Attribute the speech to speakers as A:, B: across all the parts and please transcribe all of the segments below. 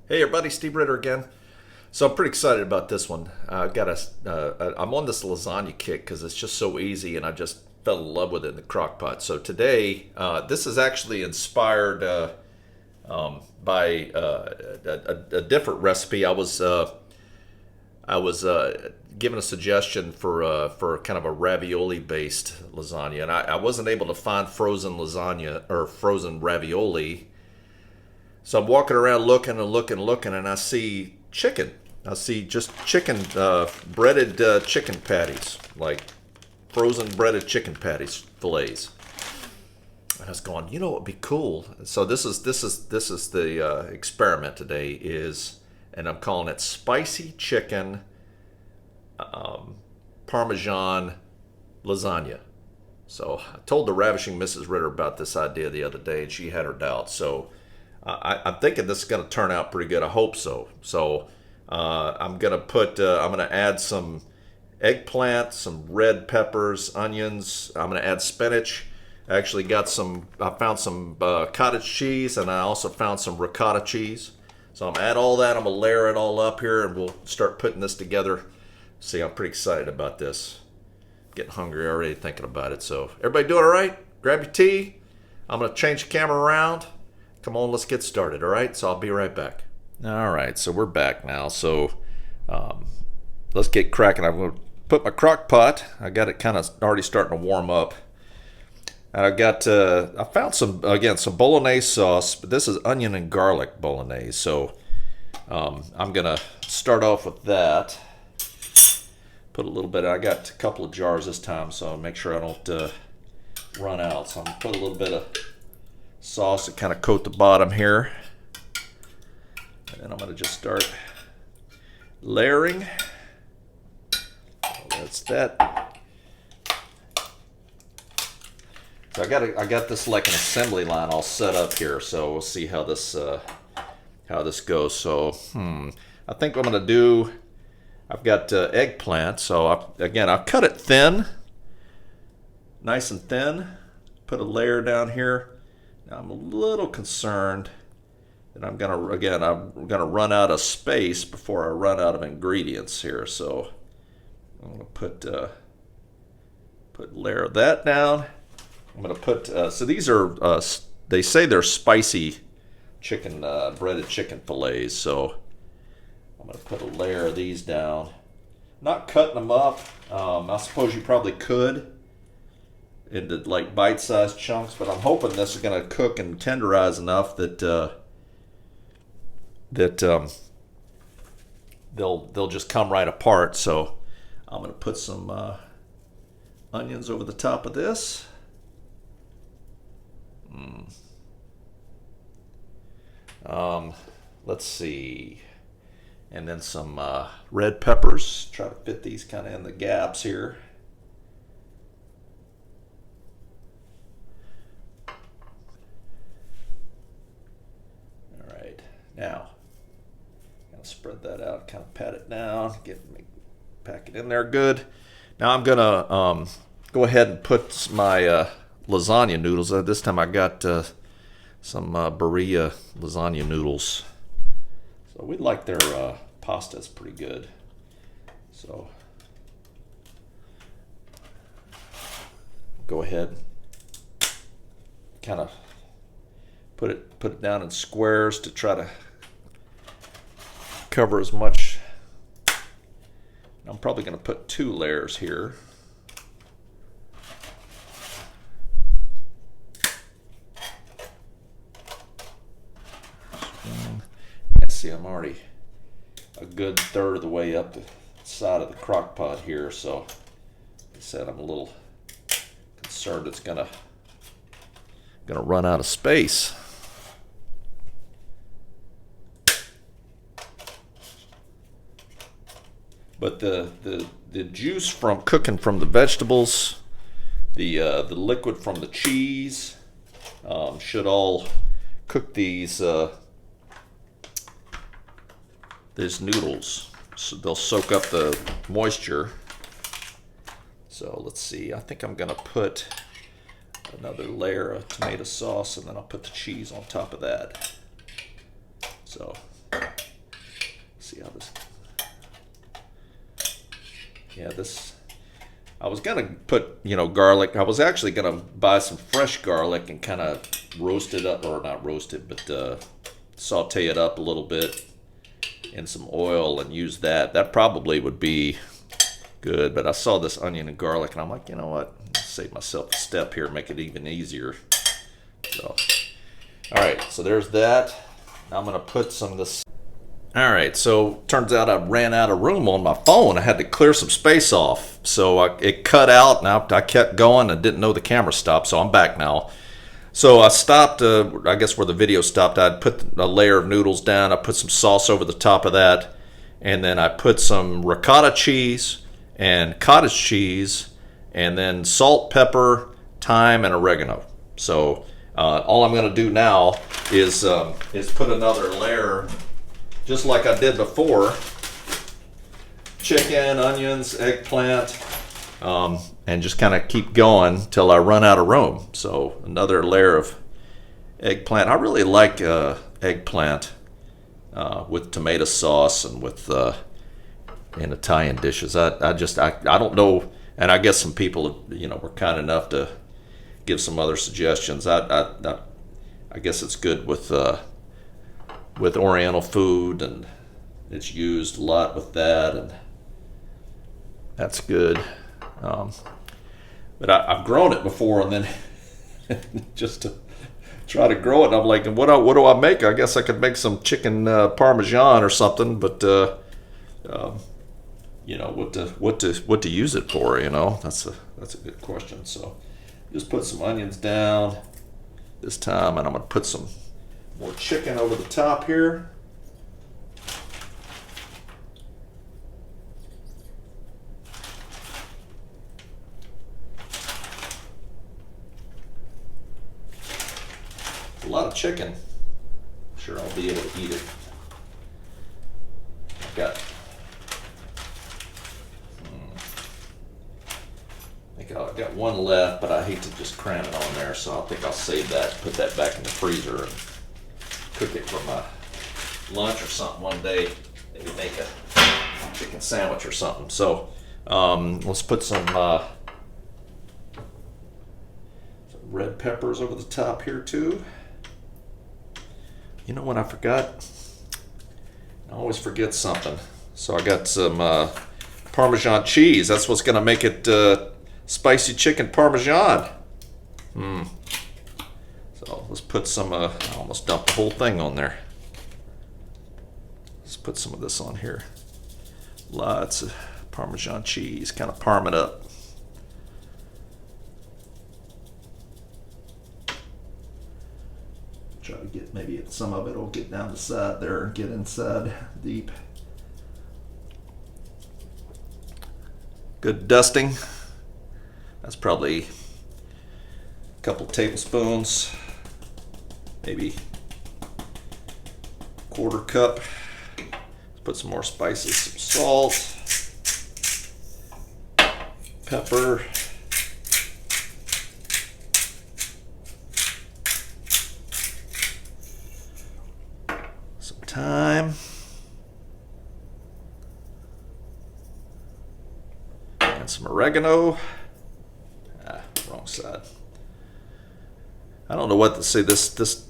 A: Hey everybody, Steve Ritter again. So I'm pretty excited about this one. I'm on this lasagna kick because it's just so easy, and I just fell in love with it in the crock pot. So today, this is actually inspired by a different recipe. I was given a suggestion for kind of a ravioli based lasagna, and I wasn't able to find frozen lasagna or frozen ravioli. So I'm walking around looking and looking, and I see chicken. I see just chicken, breaded chicken patties, like frozen breaded chicken patties, fillets. And I was going, you know, what would be cool. So this is the experiment today is, and I'm calling it spicy chicken Parmesan lasagna. So I told the ravishing Mrs. Ritter about this idea the other day, and she had her doubts. So I'm thinking this is going to turn out pretty good. I hope so. So I'm going to add some eggplant, some red peppers, onions. I'm going to add spinach. I found some cottage cheese, and I also found some ricotta cheese. So I'm going to add all that. I'm going to layer it all up here, and we'll start putting this together. See, I'm pretty excited about this. Getting hungry already thinking about it. So everybody doing all right? Grab your tea. I'm going to change the camera around. Come on, let's get started, all right? So I'll be right back. All right, so we're back now. So let's get cracking. I'm going to put my crock pot. I got it kind of already starting to warm up. And I found some bolognese sauce, but this is onion and garlic bolognese. So I'm going to start off with that. Put a little bit, I got a couple of jars this time, so I'll make sure I don't run out. So I'm going to put a little bit of sauce to kind of coat the bottom here, and then I'm going to just start layering. That's that. So I got this like an assembly line all set up here, so we'll see how this goes. So I think what I'm going to do, I've got eggplant, so I've cut it thin, nice and thin. Put a layer down here. Now I'm a little concerned that I'm gonna run out of space before I run out of ingredients here. So I'm gonna put a layer of that down. I'm gonna put so these are they say they're spicy chicken breaded chicken fillets. So I'm gonna put a layer of these down. Not cutting them up. I suppose you probably could into like bite-sized chunks, but I'm hoping this is going to cook and tenderize enough that they'll just come right apart. So I'm going to put some onions over the top of this. Let's see, and then some red peppers. Try to fit these kind of in the gaps here. Now, I'm going to spread that out, kind of pat it down, pack it in there good. Now I'm going to go ahead and put my lasagna noodles. This time I got some Berea lasagna noodles. So we like their pasta. It's pretty good. So go ahead, kind of put it down in squares to try to cover as much. I'm probably going to put 2 layers here. See, I'm already a good third of the way up the side of the crock pot here, so like I said, I'm a little concerned it's gonna run out of space. But the juice from cooking from the vegetables, the liquid from the cheese, should all cook these noodles. So they'll soak up the moisture. So let's see. I think I'm gonna put another layer of tomato sauce, and then I'll put the cheese on top of that. So Yeah, this, I was gonna put, garlic. I was actually gonna buy some fresh garlic and kind of roast it up, or not roast it, but saute it up a little bit in some oil and use that. That probably would be good, but I saw this onion and garlic and I'm like, you know what? Save myself a step here, make it even easier. So, all right, so there's that. Now I'm gonna put some of this. All right, so turns out I ran out of room on my phone. I had to clear some space off. So it cut out and I kept going. I didn't know the camera stopped, so I'm back now. So I stopped, I guess where the video stopped, I'd put a layer of noodles down. I put some sauce over the top of that. And then I put some ricotta cheese and cottage cheese, and then salt, pepper, thyme, and oregano. So all I'm going to do now is put another layer, just like I did before. Chicken, onions, eggplant, and just kind of keep going till I run out of room. So another layer of eggplant. I really like eggplant with tomato sauce and with in Italian dishes. I don't know, and I guess some people were kind enough to give some other suggestions. I guess it's good with Oriental food, and it's used a lot with that, and that's good. But I've grown it before, and then just to try to grow it, I'm like, what do I make? I guess I could make some chicken Parmesan or something, but what to use it for? That's a good question. So just put some onions down this time, and I'm gonna put some more chicken over the top here. A lot of chicken. I'm sure I'll be able to eat it. I think I've got one left, but I hate to just cram it on there, so I think I'll save that, put that back in the freezer, and cook it for my lunch or something one day. Maybe make a chicken sandwich or something. So let's put some red peppers over the top here too. You know what I forgot? I always forget something. So I got some Parmesan cheese. That's what's gonna make it spicy chicken Parmesan. So let's put some, I almost dumped the whole thing on there. Let's put some of this on here. Lots of Parmesan cheese, kind of parm it up. Try to get, maybe some of it will get down the side there and get inside deep. Good dusting. That's probably a couple tablespoons, maybe quarter cup. Let's put some more spices, some salt, pepper, some thyme, and some oregano. Wrong side. I don't know what to say. This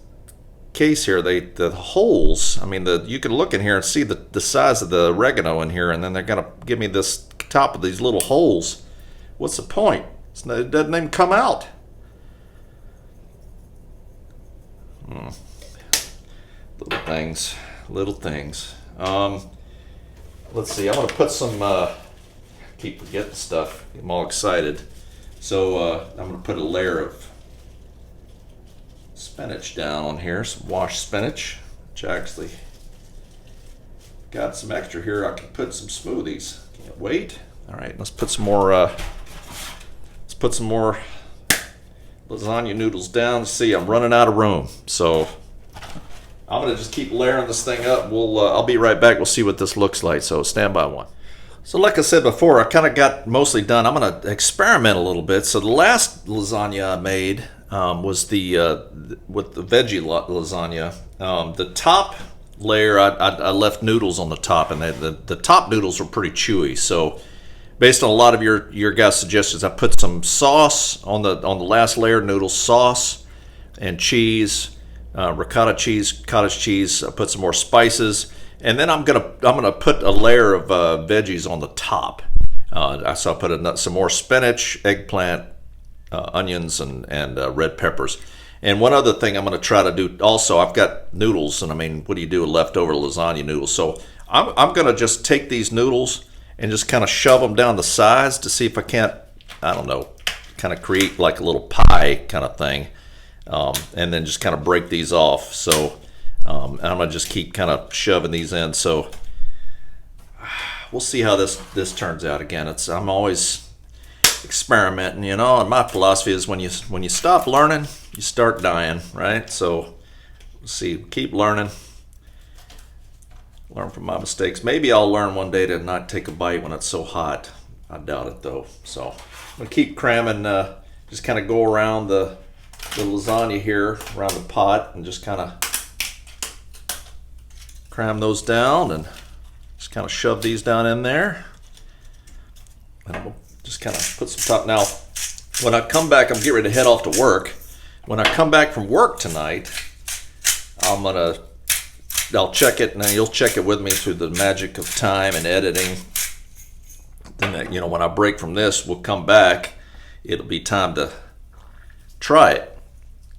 A: case here, the holes. I mean, you can look in here and see the size of the oregano in here, and then they're gonna give me this top of these little holes. What's the point? It doesn't even come out. Little things. Let's see. I'm gonna put some. Keep forgetting stuff. I'm all excited. So I'm going to put a layer of spinach down on here, some washed spinach, which I actually got some extra here. I can put in some smoothies. Can't wait. All right, let's put some more. Lasagna noodles down. See, I'm running out of room, so I'm going to just keep layering this thing up. I'll be right back. We'll see what this looks like. So stand by one. So like I said before, I kind of got mostly done. I'm going to experiment a little bit. So the last lasagna I made was with the veggie lasagna. The top layer, I left noodles on the top, and the top noodles were pretty chewy. So based on a lot of your guys' suggestions, I put some sauce on the last layer, noodle sauce and cheese, ricotta cheese, cottage cheese. I put some more spices, and then I'm gonna put a layer of veggies on the top. So I put some more spinach, eggplant, onions, and red peppers. And one other thing I'm going to try to do also, I've got noodles, and I mean, what do you do with leftover lasagna noodles? So I'm going to just take these noodles and just kind of shove them down the sides to see if I can't, I don't know, kind of create like a little pie kind of thing, and then just kind of break these off. So I'm going to just keep kind of shoving these in. So we'll see how this turns out. Again, I'm always experimenting, you know, and my philosophy is when you stop learning, you start dying, right? So we'll see, keep learn from my mistakes. Maybe I'll learn one day to not take a bite when it's so hot. I doubt it though. So I'm gonna keep cramming, just kind of go around the lasagna here, around the pot, and just kind of cram those down and just kind of shove these down in there. And we'll just kind of put some top. Now, when I come back, I'm getting ready to head off to work. When I come back from work tonight, I'll check it, and then you'll check it with me through the magic of time and editing. Then, you know, when I break from this, we'll come back. It'll be time to try it.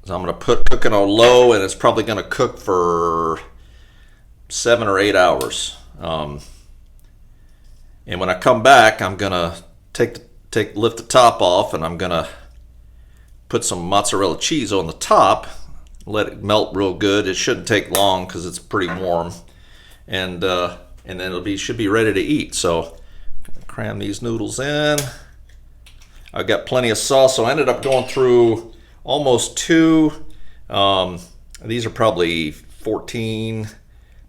A: So I'm going to cook it on low, and it's probably going to cook for 7 or 8 hours. And when I come back, I'm going to lift the top off, and I'm going to put some mozzarella cheese on the top, let it melt real good. It shouldn't take long because it's pretty warm, and then should be ready to eat. So cram these noodles in. I've got plenty of sauce, so I ended up going through almost two. These are probably 14,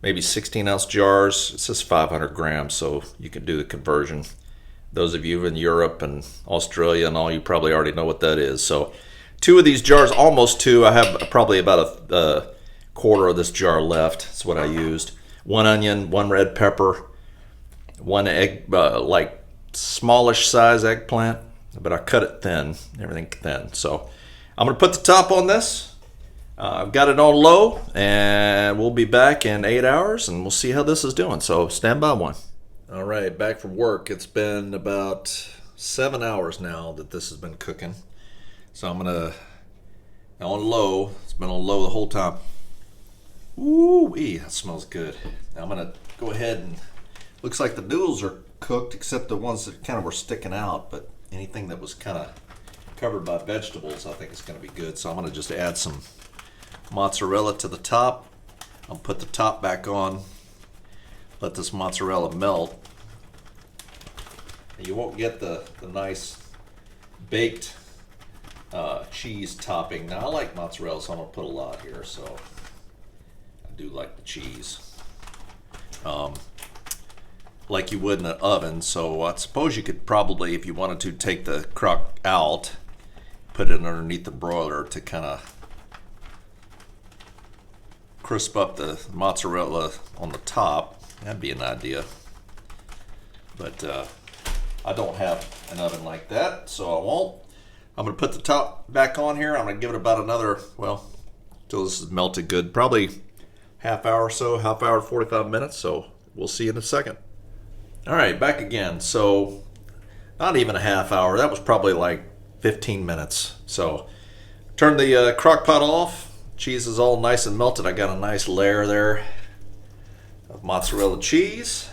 A: maybe 16-ounce jars. It says 500 grams, so you can do the conversion. Those of you in Europe and Australia and all, you probably already know what that is. So 2 of these jars, almost 2. I have probably about a quarter of this jar left. That's what I used. 1 onion, 1 red pepper, 1 egg, like smallish size eggplant, but I cut it thin, everything thin. So I'm going to put the top on this. I've got it on low, and we'll be back in 8 hours, and we'll see how this is doing. So stand by one. All right, back from work. It's been about 7 hours now that this has been cooking. So I'm gonna, now on low, it's been on low the whole time. Ooh-wee, that smells good. Now I'm gonna go ahead and, looks like the noodles are cooked except the ones that kind of were sticking out, but anything that was kind of covered by vegetables, I think is gonna be good. So I'm gonna just add some mozzarella to the top. I'll put the top back on, let this mozzarella melt. And you won't get the nice baked cheese topping. Now I like mozzarella, so I'm gonna put a lot here. So I do like the cheese, like you would in an oven. So I suppose you could probably, if you wanted to, take the crock out, put it underneath the broiler to kind of crisp up the mozzarella on the top. That'd be an idea, but I don't have an oven like that, so I won't. I'm going to put the top back on here. I'm going to give it about another, well, until this is melted good, probably half hour or so, half hour, 45 minutes. So we'll see you in a second. All right, back again. So not even a half hour. That was probably like 15 minutes. So turn the crock pot off. Cheese is all nice and melted. I got a nice layer there of mozzarella cheese.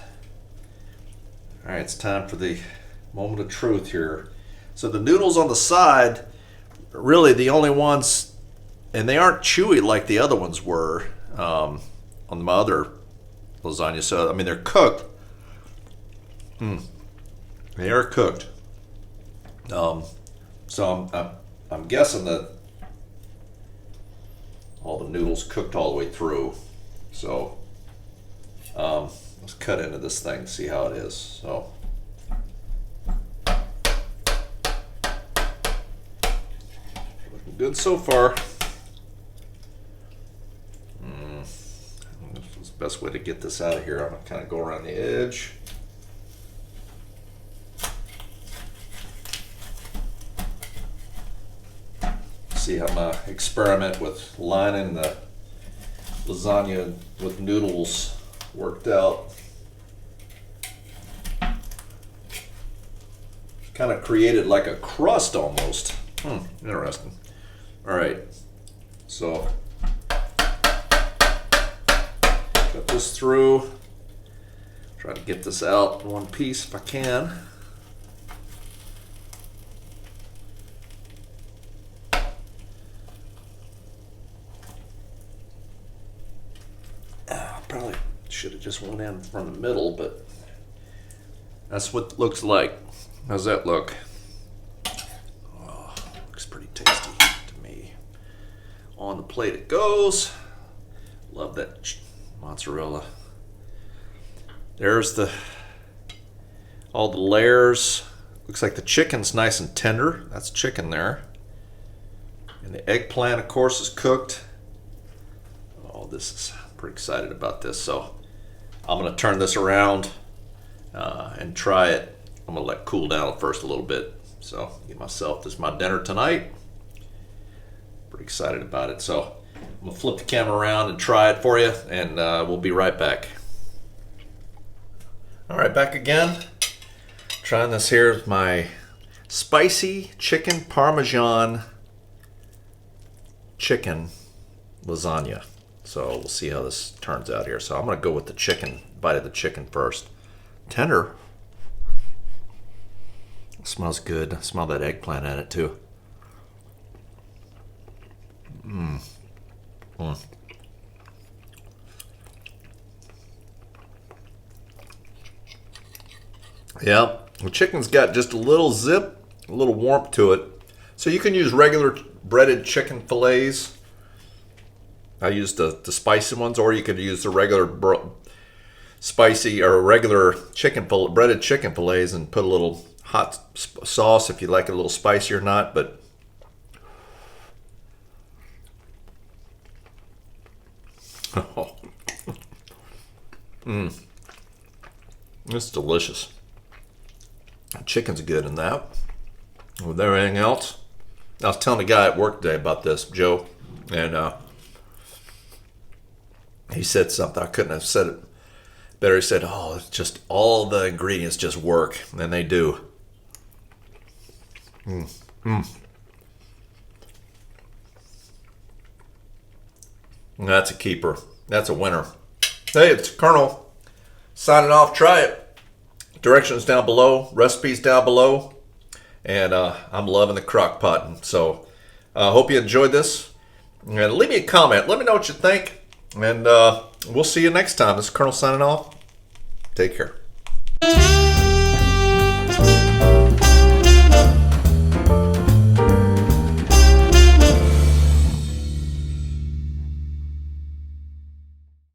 A: All right, it's time for the moment of truth here. So the noodles on the side, really the only ones, and they aren't chewy like the other ones were on my other lasagna. So I mean, they're cooked. They are cooked. So I'm guessing that all the noodles cooked all the way through. So let's cut into this thing and see how it is. So looking good so far. That's the best way to get this out of here. I'm gonna kind of go around the edge. see how my experiment with lining the lasagna with noodles worked out. Kind of created like a crust almost. Interesting. All right, so cut this through. Try to get this out in one piece if I can. Probably should have just went in from the middle, but that's what it looks like. How's that look? Oh, looks pretty tasty to me. On the plate it goes. Love that mozzarella. There's all the layers. Looks like the chicken's nice and tender. That's chicken there. And the eggplant, of course, is cooked. Oh, this is pretty excited about this. So I'm gonna turn this around and try it. I'm gonna let it cool down first a little bit. So get myself, this is my dinner tonight. Pretty excited about it. So I'm gonna flip the camera around and try it for you, and we'll be right back. All right, back again. Trying this here with my spicy chicken Parmesan chicken lasagna. So we'll see how this turns out here. So I'm gonna go with the chicken, bite of the chicken first. Tender. It smells good. I smell that eggplant in it too. Yeah, the chicken's got just a little zip, a little warmth to it. So you can use regular breaded chicken fillets. I use the spicy ones, or you could use the regular spicy or regular breaded chicken fillets and put a little hot sauce if you like it a little spicy or not. But it's delicious. Chicken's good in that. With everything else, I was telling a guy at work today about this, Joe, and he said something. I couldn't have said it better. He said, "Oh, it's just all the ingredients just work," and they do. That's a keeper. That's a winner. Hey, it's Colonel signing off. Try it. Directions down below, recipes down below, and I'm loving the crock pot. So I hope you enjoyed this. And leave me a comment. Let me know what you think, and we'll see you next time. This is Colonel signing off. Take care.